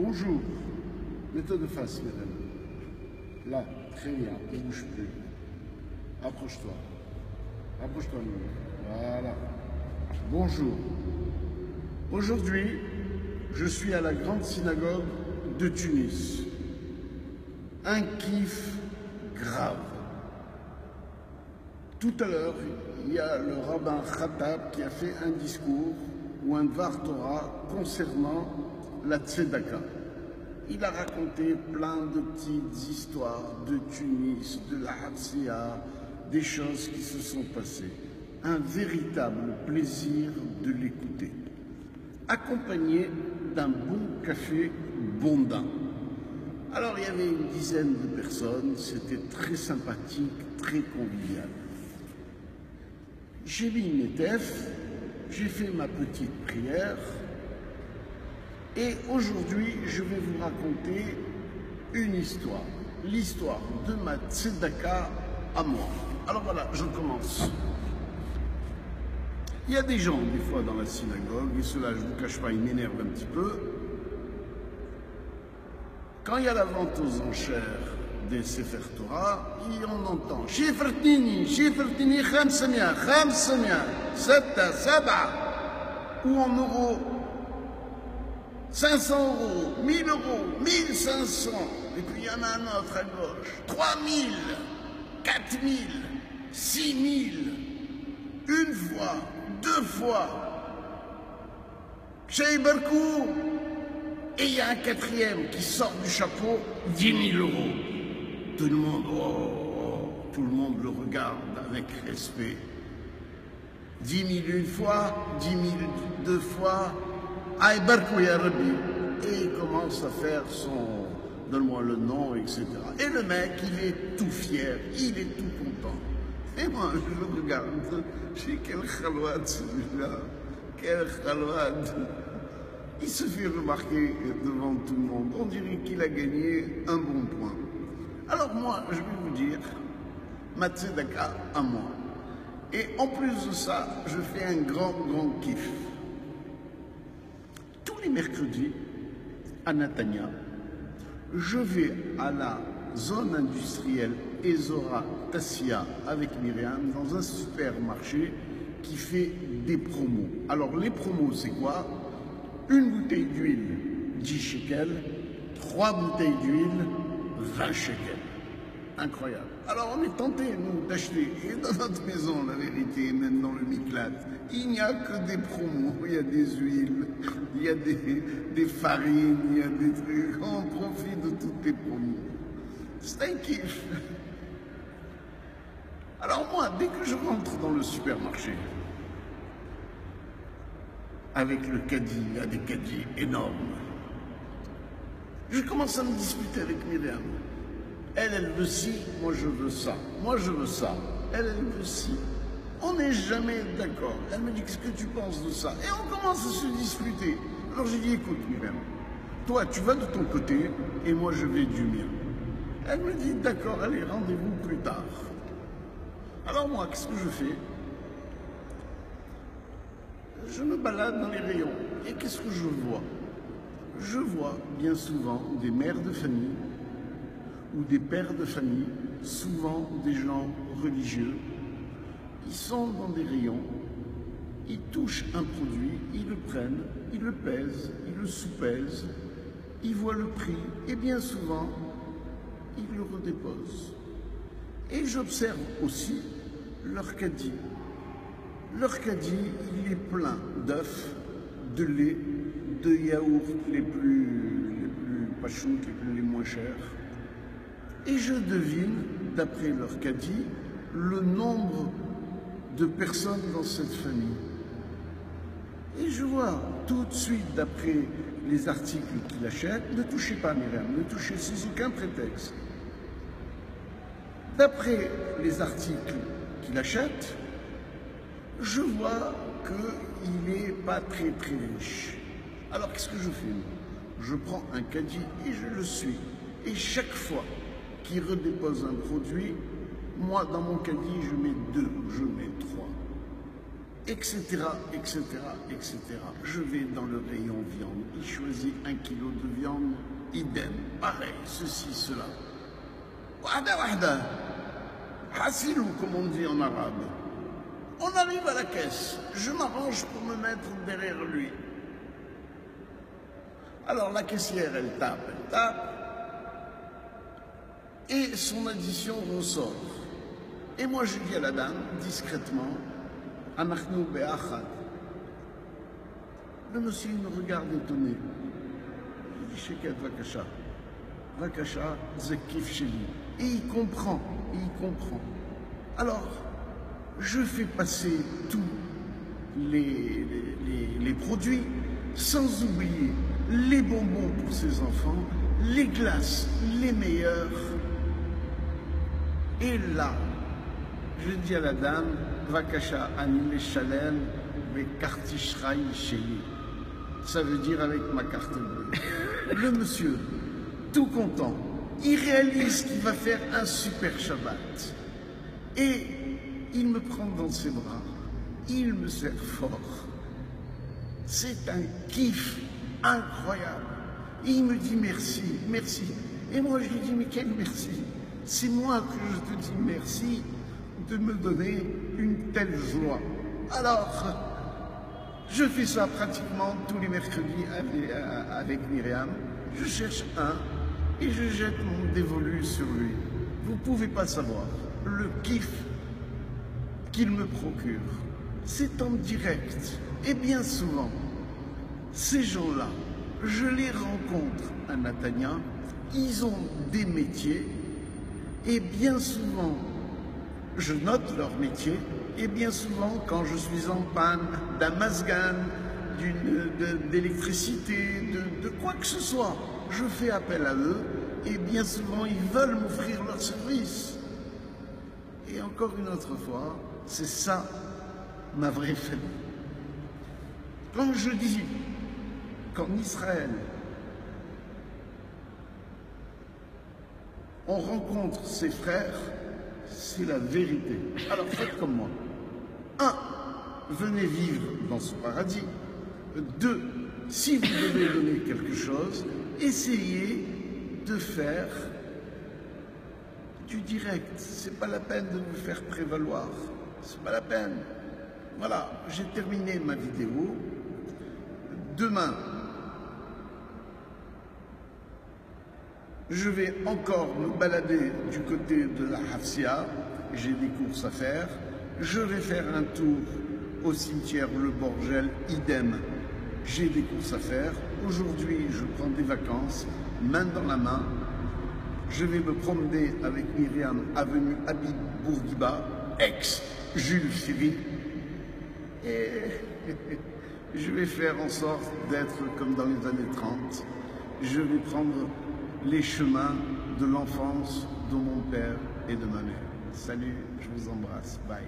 Bonjour. Mets-toi de face, madame. Là, très bien, ne bouge plus. Approche-toi. Approche-toi, madame. Voilà. Bonjour. Aujourd'hui, je suis à la grande synagogue de Tunis. Un kiff grave. Tout à l'heure, il y a le rabbin Khattab qui a fait un discours ou un Dvar Torah concernant la Tzedaka. Il a raconté plein de petites histoires de Tunis, de la Hatsia, des choses qui se sont passées. Un véritable plaisir de l'écouter. Accompagné d'un bon café bondin. Alors il y avait une dizaine de personnes, c'était très sympathique, très convivial. J'ai mis une éteffe, j'ai fait ma petite prière et aujourd'hui je vais vous raconter une histoire, l'histoire de ma tzedaka à moi. Alors voilà, je commence. Il y a des gens des fois dans la synagogue, et cela je ne vous cache pas, ils m'énervent un petit peu. Quand il y a la vente aux enchères des Sefer Torah, on entend Shifertini, 500, 7, 7, ou en euros, 500 euros, 1000 euros, 1500, et puis il y en a un autre à gauche, 3000, 4000, 6000, une fois, deux fois, chez Iberkou. Et il y a un quatrième qui sort du chapeau, 10 000 euros. Tout le monde, tout le monde le regarde avec respect. 10 000 une fois, 10 000 deux fois, Aïbarkou ya Rabbi. Et il commence à faire son, donne-moi le nom, etc. Et le mec, il est tout fier, il est tout content. Et moi, je le regarde, je dis, quel khalwad celui-là, quel khalwad. Il se fait remarquer devant tout le monde. On dirait qu'il a gagné un bon point. Alors moi, je vais vous dire, ma tzedaka à moi. Et en plus de ça, je fais un grand kiff. Tous les mercredis, à Natania, je vais à la zone industrielle Ezora Tassia avec Myriam dans un supermarché qui fait des promos. Alors les promos, c'est quoi? Une bouteille d'huile, 10 shekels, 3 bouteilles d'huile, 20 shekels. Incroyable. Alors on est tenté, nous, d'acheter. Et dans notre maison, la vérité, même dans le Miklat, il n'y a que des promos. Il y a des huiles, il y a des farines, il y a des trucs. On profite de toutes les promos. C'est un kiff. Alors moi, dès que je rentre dans le supermarché, avec le caddie, il y a des caddies énormes. Je commence à me disputer avec Myriam. Elle veut ci, moi je veux ça. Moi je veux ça. Elle veut ci. On n'est jamais d'accord. Elle me dit, qu'est-ce que tu penses de ça? Et on commence à se disputer. Alors j'ai dit, écoute Myriam, toi tu vas de ton côté et moi je vais du mien. Elle me dit, d'accord, allez, rendez-vous plus tard. Alors moi, qu'est-ce que je fais? Je me balade dans les rayons et qu'est-ce que je vois? Je vois bien souvent des mères de famille ou des pères de famille, souvent des gens religieux. Ils sont dans des rayons, ils touchent un produit, ils le prennent, ils le pèsent, ils le sous-pèsent, ils voient le prix et bien souvent, ils le redéposent. Et j'observe aussi leur caddie. Leur caddie, il est plein d'œufs, de lait, de yaourts les plus pachoutes, les moins chers. Et je devine, d'après leur caddie, le nombre de personnes dans cette famille. Et je vois tout de suite, d'après les articles qu'il achète, ne touchez pas Myriam, ne touchez sans aucun prétexte. D'après les articles qu'il achète, je vois qu'il n'est pas très riche. Alors qu'est-ce que je fais? Je prends un caddie et je le suis. Et chaque fois qu'il redépose un produit, moi dans mon caddie je mets 2, je mets 3. etc., etc., etc. Je vais dans le rayon viande, il choisit 1 kilo de viande, idem, pareil, ceci, cela. Wahda wahda, hasilou comme on dit en arabe. On arrive à la caisse, je m'arrange pour me mettre derrière lui. Alors la caissière, elle tape, et son addition ressort. Et moi je dis à la dame, discrètement, Anachnou be'achad. Le monsieur il me regarde étonné. Je dis, Sheket vakasha. Vakasha, zekif sheli. Et il comprend, Alors, je fais passer tous les produits, sans oublier les bonbons pour ses enfants, les glaces, les meilleurs. Et là, je dis à la dame, Vakasha anil shalem ve kartishraï sheli. Ça veut dire avec ma carte bleue. Le monsieur, tout content, il réalise qu'il va faire un super Shabbat. Et il me prend dans ses bras, il me serre fort. C'est un kiff incroyable. Et il me dit merci, merci. Et moi je lui dis, mais quel merci? C'est moi que je te dis merci de me donner une telle joie. Alors, je fais ça pratiquement tous les mercredis avec Myriam. Je cherche un et je jette mon dévolu sur lui. Vous ne pouvez pas savoir le kiff qu'il me procure. C'est en direct. Et bien souvent, ces gens-là, je les rencontre à Natania, ils ont des métiers et bien souvent, je note leur métier et bien souvent, quand je suis en panne d'un masgan, d'électricité, de quoi que ce soit, je fais appel à eux et bien souvent, ils veulent m'offrir leur service. Et encore une autre fois, c'est ça ma vraie famille. Comme je dis, qu'en Israël, on rencontre ses frères, c'est la vérité. Alors faites comme moi. 1. Venez vivre dans ce paradis. 2. Si vous devez donner quelque chose, essayez de faire du direct. C'est pas la peine de vous faire prévaloir. C'est pas la peine. Voilà, j'ai terminé ma vidéo. Demain, je vais encore me balader du côté de la Hafsia. J'ai des courses à faire. Je vais faire un tour au cimetière Le Borgel, idem. J'ai des courses à faire. Aujourd'hui, je prends des vacances, main dans la main. Je vais me promener avec Myriam, avenue Habib Bourguiba, ex-Jules Ferry. Et je vais faire en sorte d'être comme dans les années 30. Je vais prendre les chemins de l'enfance de mon père et de ma mère. Salut, je vous embrasse. Bye.